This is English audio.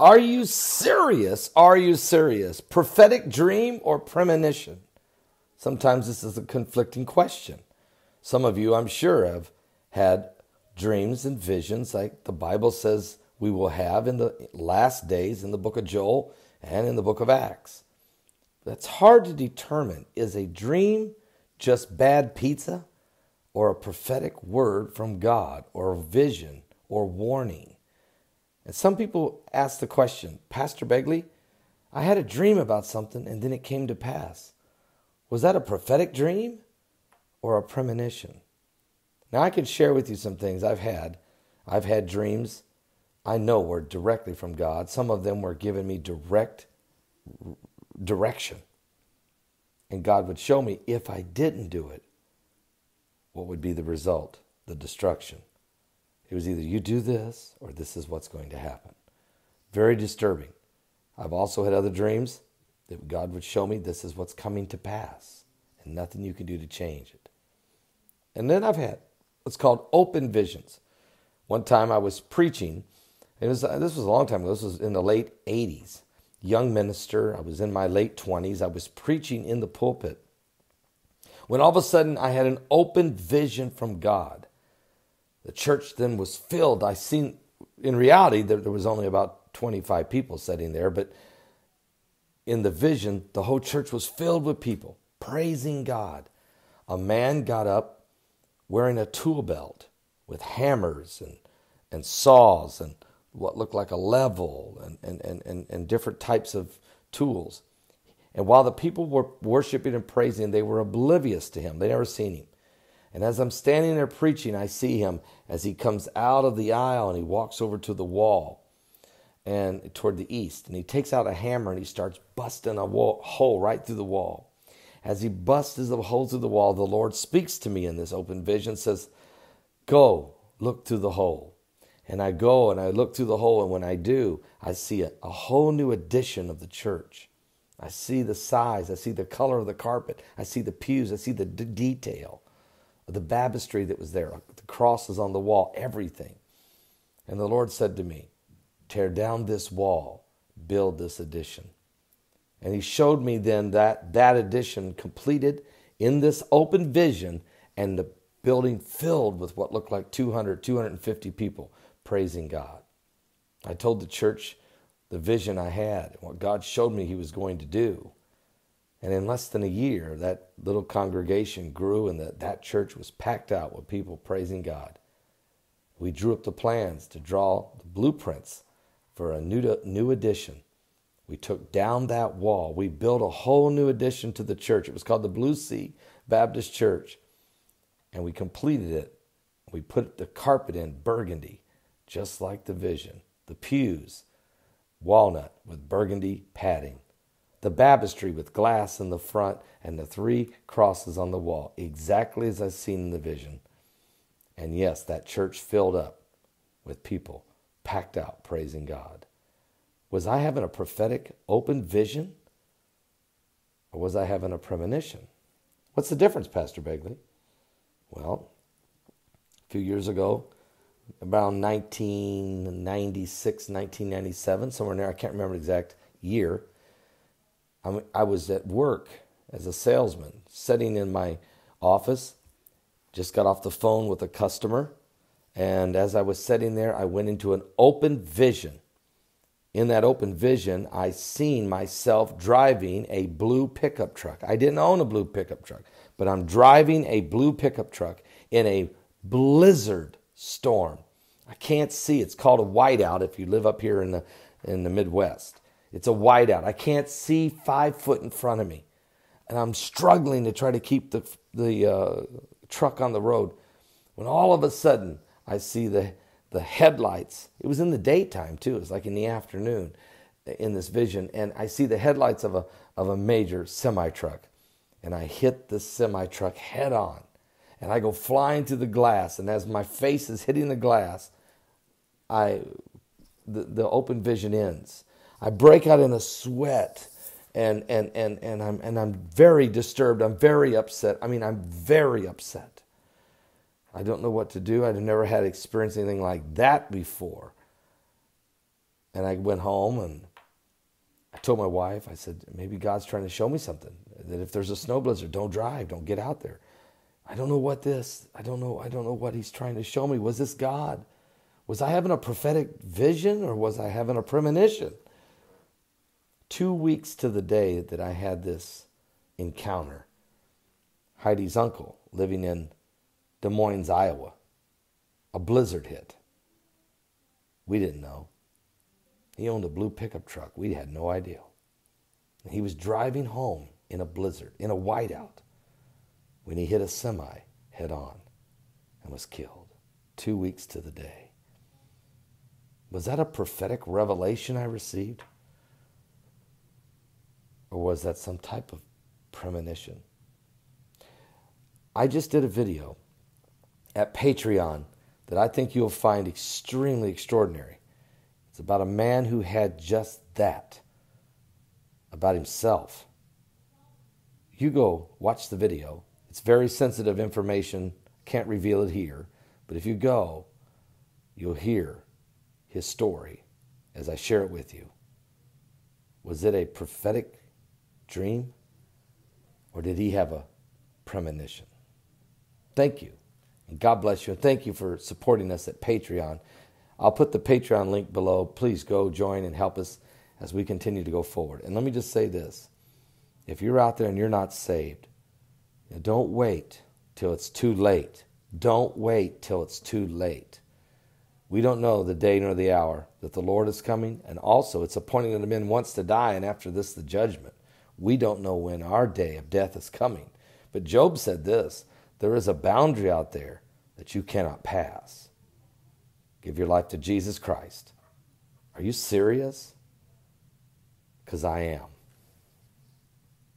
Are you serious? Are you serious? Prophetic dream or premonition? Sometimes this is a conflicting question. Some of you, I'm sure, have had dreams and visions like the Bible says we will have in the last days in the book of Joel and in the book of Acts. That's hard to determine. Is a dream just bad pizza or a prophetic word from God or a vision or warning? And some people ask the question, Pastor Begley, I had a dream about something and then it came to pass. Was that a prophetic dream or a premonition? Now I can share with you some things I've had. I've had dreams I know were directly from God. Some of them were giving me direct direction. And God would show me if I didn't do it, what would be the result, the destruction. It was either you do this or this is what's going to happen. Very disturbing. I've also had other dreams that God would show me this is what's coming to pass and nothing you can do to change it. And then I've had what's called open visions. One time I was preaching, and this was a long time ago, this was in the late 80s. Young minister, I was in my late 20s, I was preaching in the pulpit. When all of a sudden I had an open vision from God. The church then was filled. I seen, in reality, there was only about 25 people sitting there, but in the vision, the whole church was filled with people praising God. A man got up wearing a tool belt with hammers and saws and what looked like a level and different types of tools. And while the people were worshiping and praising, they were oblivious to him. They never seen him. And as I'm standing there preaching, I see him as he comes out of the aisle and he walks over to the wall and toward the east. And he takes out a hammer and he starts busting a hole right through the wall. As he busts the hole through the wall, the Lord speaks to me in this open vision, says, go, look through the hole. And I go and I look through the hole, and when I do, I see a whole new edition of the church. I see the size, I see the color of the carpet, I see the pews, I see the detail of the baptistry that was there, the crosses on the wall, everything. And the Lord said to me, tear down this wall, build this addition. And he showed me then that addition completed in this open vision, and the building filled with what looked like 200, 250 people praising God. I told the church the vision I had and what God showed me he was going to do. And in less than a year, that little congregation grew and that church was packed out with people praising God. We drew up the plans to draw the blueprints for a new addition. We took down that wall. We built a whole new addition to the church. It was called the Blue Sea Baptist Church. And we completed it. We put the carpet in burgundy, just like the vision. The pews, walnut with burgundy padding. The baptistry with glass in the front and the 3 crosses on the wall, exactly as I've seen in the vision. And yes, that church filled up with people packed out praising God. Was I having a prophetic open vision? Or was I having a premonition? What's the difference, Pastor Begley? Well, a few years ago, around 1996, 1997, somewhere in there, I can't remember the exact year, I was at work as a salesman, sitting in my office, just got off the phone with a customer, and as I was sitting there, I went into an open vision. In that open vision, I seen myself driving a blue pickup truck. I didn't own a blue pickup truck, but I'm driving a blue pickup truck in a blizzard storm. I can't see. It's called a whiteout if you live up here in the Midwest. It's a whiteout. I can't see 5 foot in front of me. And I'm struggling to try to keep the truck on the road. When all of a sudden, I see the headlights. It was in the daytime, too. It was like in the afternoon in this vision. And I see the headlights of a major semi-truck. And I hit the semi-truck head on. And I go flying through the glass. And as my face is hitting the glass, the open vision ends. I break out in a sweat, and I'm very disturbed. I'm very upset. I'm very upset. I don't know what to do. I've never had experienced anything like that before. And I went home and I told my wife, I said, maybe God's trying to show me something. That if there's a snow blizzard, don't drive, don't get out there. I don't know what he's trying to show me. Was this God? Was I having a prophetic vision or was I having a premonition? 2 weeks to the day that I had this encounter, Heidi's uncle, living in Des Moines, Iowa, a blizzard hit. We didn't know. He owned a blue pickup truck. We had no idea. And he was driving home in a blizzard, in a whiteout, when he hit a semi head on and was killed. 2 weeks to the day. Was that a prophetic revelation I received? Or was that some type of premonition? I just did a video at Patreon that I think you'll find extremely extraordinary. It's about a man who had just that about himself. You go watch the video. It's very sensitive information. Can't reveal it here. But if you go, you'll hear his story as I share it with you. Was it a prophetic dream? Or did he have a premonition? Thank you. And God bless you. And thank you for supporting us at Patreon. I'll put the Patreon link below. Please go join and help us as we continue to go forward. And let me just say this. If you're out there and you're not saved, don't wait till it's too late. Don't wait till it's too late. We don't know the day nor the hour that the Lord is coming. And also, it's appointed unto men once to die, and after this, the judgment. We don't know when our day of death is coming. But Job said this, there is a boundary out there that you cannot pass. Give your life to Jesus Christ. Are you serious? Because I am.